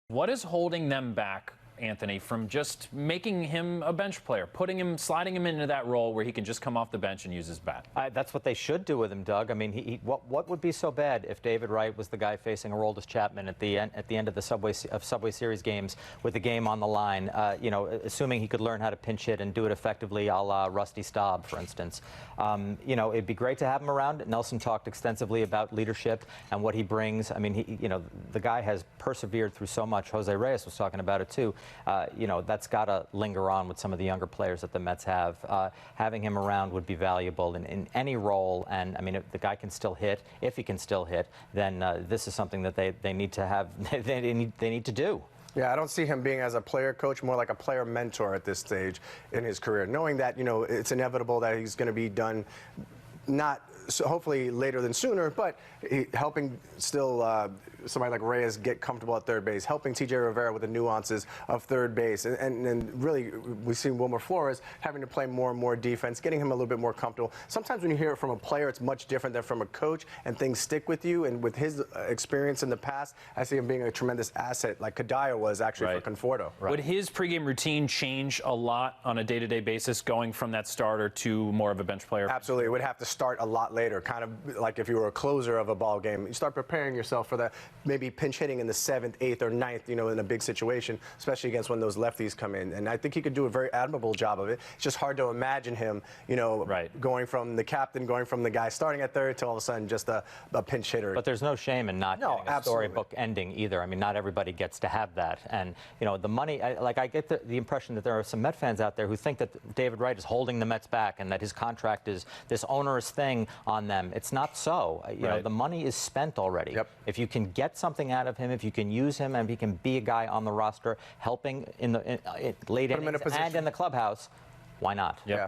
What is holding them back, Anthony, from just making him a bench player, sliding him into that role where he can just come off the bench and use his bat? That's what they should do with him, Doug. I mean, what would be so bad if David Wright was the guy facing Aroldis Chapman at the end of the Subway Series games with the game on the line? Assuming he could learn how to pinch hit and do it effectively, a la Rusty Staub, for instance. It'd be great to have him around. Nelson talked extensively about leadership and what he brings. I mean, the guy has persevered through so much. Jose Reyes was talking about it too. That's got to linger on with some of the younger players that the Mets have. Having him around would be valuable in any role. And I mean, if the guy can still hit, if he can still hit, then this is something that they need to have. they need to do. Yeah, I don't see him being as a player coach, more like a player mentor at this stage in his career, knowing that it's inevitable that he's going to be done. Not so hopefully later than sooner, but helping still somebody like Reyes get comfortable at third base, helping T.J. Rivera with the nuances of third base, and really we've seen Wilmer Flores having to play more and more defense, getting him a little bit more comfortable. Sometimes when you hear it from a player, it's much different than from a coach, and things stick with you. And with his experience in the past, I see him being a tremendous asset, like Kadaya was actually for Conforto. Right. Would his pregame routine change a lot on a day-to-day basis, going from that starter to more of a bench player? Absolutely. It would have to start a lot later, kind of like if you were a closer of a ball game. You start preparing yourself for that, maybe pinch hitting in the 7th, 8th, or 9th, in a big situation, especially against when those lefties come in. And I think he could do a very admirable job of it. It's just hard to imagine him, going from the captain, going from the guy starting at third to all of a sudden just a pinch hitter. But there's no shame in not getting a storybook ending either. I mean, not everybody gets to have that. And, the money, I get the impression that there are some Met fans out there who think that David Wright is holding the Mets back and that his contract is this onerous thing on them. It's not so. The money is spent already. Yep. If you can get something out of him, if you can use him, and he can be a guy on the roster helping in the late innings and in the clubhouse, why not? Yeah.